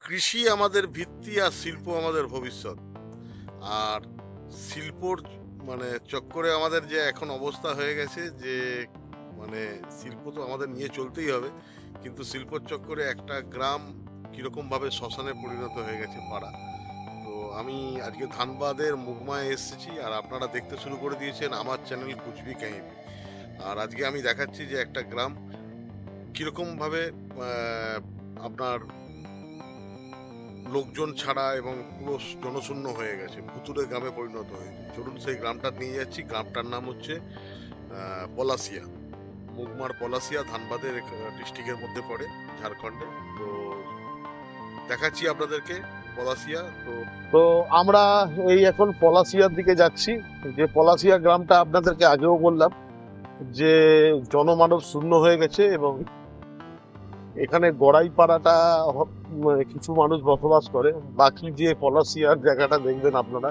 কৃষি আমাদের ভিত্তি আর শিল্প আমাদের ভবিষ্যৎ। আর শিল্পর মানে চক্করে আমাদের যে এখন অবস্থা হয়ে গেছে যে মানে শিল্প তো আমাদের নিয়ে চলতেই হবে। কিন্তু শিল্পর চক্করে একটা গ্রাম কিরকমভাবে শ্মশানে পরিণত হয়ে গেছে পাড়া। তো আমি আজকে ধানবাদের মুগমায় এসেছি আর আপনারা দেখতে শুরু করে দিয়েছেন আমার চ্যানেল কুচবি কাহিনী। আর আজকে আমি দেখাচ্ছি যে একটা গ্রাম কিরকমভাবে আপনার লোকজন ছাড়া এবং পুরো জনশূন্য হয়ে গেছে, ভুতুড়ে গ্রামে পরিণত হয়েছে। চলুন সেই গ্রামটা নিয়ে যাচ্ছি। গ্রামটার নাম হচ্ছে পলাশিয়া। মুগমার পলাশিয়া ধানবাদের ডিস্ট্রিক্টের মধ্যে পড়ে, ঝাড়খণ্ডে। তো দেখাচ্ছি আপনাদেরকে পলাশিয়া। তো তো আমরা এই এখন পলাশিয়ার দিকে যাচ্ছি। যে পলাশিয়া গ্রামটা আপনাদেরকে আগেও বললাম যে জনমানব শূন্য হয়ে গেছে এবং এখানে গড়াইপাড়াটা কিছু মানুষ বসবাস করে। বাকি যে পলাশিয়ার জায়গাটা দেখবেন আপনারা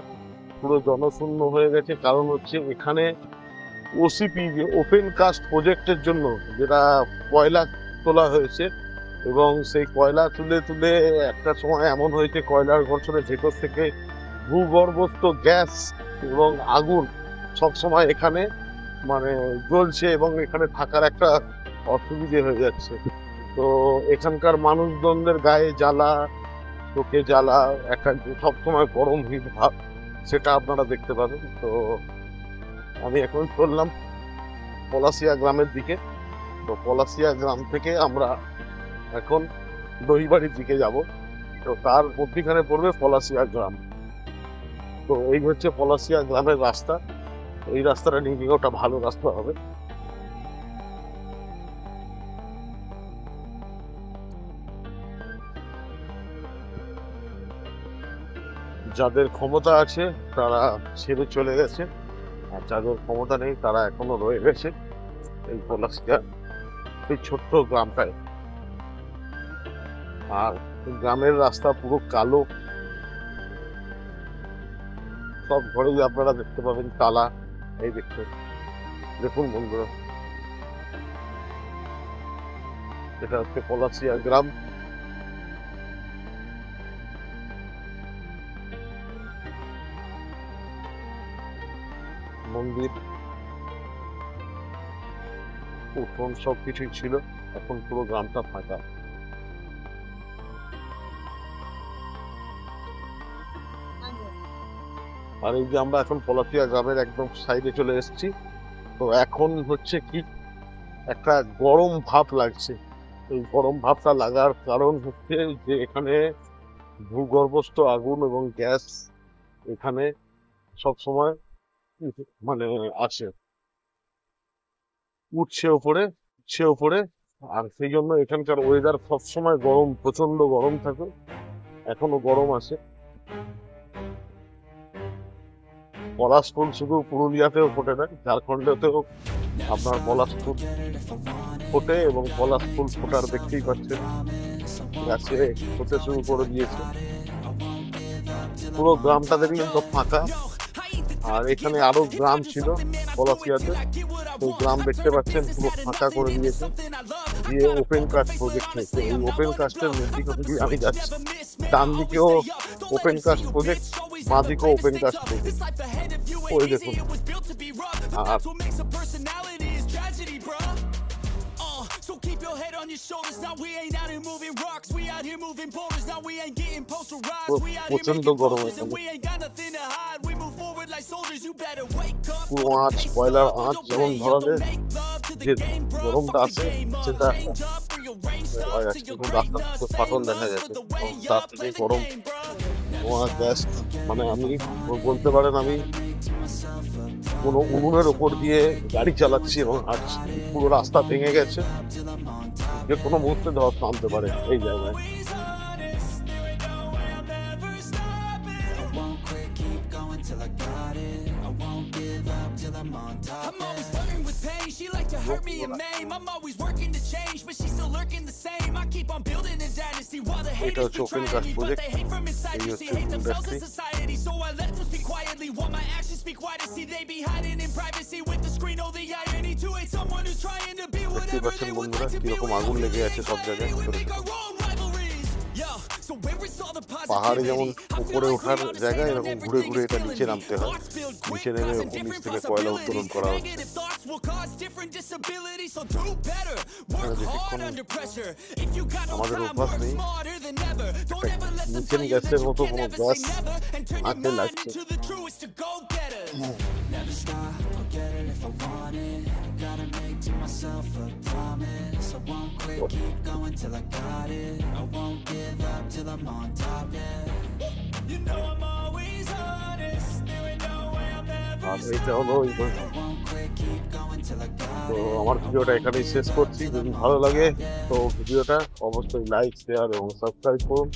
পুরো জনশূন্য হয়ে গেছে। কারণ হচ্ছে এখানে ওসিপি যে ওপেন কাস্ট প্রজেক্টের জন্য যেটা কয়লা তোলা হয়েছে এবং সেই কয়লা তুলে তুলে একটা সময় এমন হয়েছে কয়লার ঘর্ষণে ভেতর থেকে ভূগর্ভস্থ গ্যাস এবং আগুন সব সময় এখানে মানে জ্বলছে এবং এখানে থাকার একটা অসুবিধে হয়ে যাচ্ছে। তো এখানকার মানুষজনদের গায়ে জ্বালা, চোখে জ্বালা, একটা সবসময় গরম হিট ভাব, সেটা আপনারা দেখতে পাবেন। তো আমি এখন চললাম পলাশিয়া গ্রামের দিকে। তো পলাশিয়া গ্রাম থেকে আমরা এখন দহিবাড়ির দিকে যাব। তো তার মধ্যখানে পড়বে পলাশিয়া গ্রাম। তো এই হচ্ছে পলাশিয়া গ্রামের রাস্তা। এই রাস্তাটা নিয়ে ওটা ভালো রাস্তা হবে। যাদের ক্ষমতা আছে তারা ছেড়ে চলে গেছে, আর যাদের ক্ষমতা নেই তারা এখনো রয়ে গেছে এই পলাশিয়া এই ছোট্ট গ্রামটায়। আর গ্রামের রাস্তা পুরো কালো, সব ঘরেই আপনারা দেখতে পাবেন তালা। এই দেখুন বন্ধুরা, এটা হচ্ছে পলাশিয়া গ্রাম। মন্দির, উঠোন সবকিছুই ছিল, এখন পুরো গ্রামটা ফাঁকা। আর এই যে আমরা এখন পলাশিয়া গ্রামের একদম সাইডে চলে এসেছি। তো এখন হচ্ছে কি একটা গরম ভাব লাগছে। এই গরম ভাবটা লাগার কারণ হচ্ছে যে এখানে ভূগর্ভস্থ আগুন এবং গ্যাস এখানে সব সময় মানে আসে, উঠছে ওপরে। আর সেই জন্য এখানকার ওয়েদার সবসময় গরম, প্রচন্ড গরম থাকে, এখনো গরম আছে। পলাশ ফুল শুধু পুরুলিয়াতেও ফোটে না, ঝাড়খণ্ডেতেও আপনার পলাশ ফুল ফোটে এবং পলাশ ফুল ফোটার দেখতেই পাচ্ছেন গাছে হতে শুরু করে দিয়েছে। পুরো গ্রামটা দেখলেন তো ফাঁকা। আর এখানে আরো গ্রাম ছিল পলাশিয়াতে, তো গ্রাম দেখতে পাচ্ছেন পুরো ফাঁকা করে দিয়েছে, দিয়ে ওপেন কাস্ট প্রজেক্ট হয়েছে। এই ওপেন কাস্টের মধ্যে দিয়ে আমি যাচ্ছি, ডান দিকেও ওপেন কাস্ট প্রজেক্ট, বাঁ দিকেও ওপেন কাস্ট প্রজেক্ট। ওই দেখুন। আর So keep your head on your shoulders. Now we ain't out here moving rocks. We out here moving boulders. Now we ain't getting posterized. We out here making posters and we ain't got nothing to hide. We move forward like soldiers. You better wake up. পুরো আঁচ, কয়লার আঁচ যেমন ধরনের যে গরমটা আছে সেটা রাস্তা ফাটল দেখা যাচ্ছে, তার থেকে গরম ধোঁয়া গ্যাস। মানে আমি বলতে পারেন আমি কোনো উনুনের ওপর দিয়ে গাড়ি চালাচ্ছি এবং হাঁটছি। পুরো রাস্তা ভেঙে গেছে, যে কোনো মুহূর্তে ধস নামতে পারে এই জায়গায়। I'm always flirting with pain. She like to hurt me and maim. I'm always working to change, but she's still lurking the same. I keep on building a dynasty while the haters be trying me, but they hate from inside. You see, hate themselves in society, so I let them speak quietly while my actions speak wider. See, they be hiding in privacy with the screen. Oh, the irony to hate someone who's trying to be whatever they would like to be. কিরকম আগুন লেগে আছে সব জায়গায়। We make our own rivalries. Yeah. So where is all the পাহাড়ে যেমন positivity? I feel উপরে like ওঠার we জায়গায় understand এরকম ঘুরে everything ঘুরে is এটা feeling নিচে me. নামতে হয়। Thoughts build quick, নিচে নেমে causing ওপর নিচ different থেকে কয়লা উত্তোলন possibilities. করা হচ্ছে। Negative thoughts will cause different disabilities. So do better, এখানে work বেশিক্ষণ hard under pressure. If you got no আমাদের time, অভ্যাস work নেই। smarter than ever. Don't একটা ever let them methane tell you that গ্যাসের you মতো can কোনো never gas say never. And turn your হাতে mind লাগছে। into the truest to go getters. Never stop, I'll get it if I want it. Gotta make to myself a promise. I won't quit, keep going till I got it. I won't give up till I'm on top, yeah. You know I'm always honest. There ain't no way I'm ever আর এইটা হলো I won't quit, keep going till I got তো it. আমার ভিডিওটা এখানেই শেষ করছি। যদি ভালো লাগে তো ভিডিওটা অবশ্যই লাইক শেয়ার এবং সাবস্ক্রাইব করুন।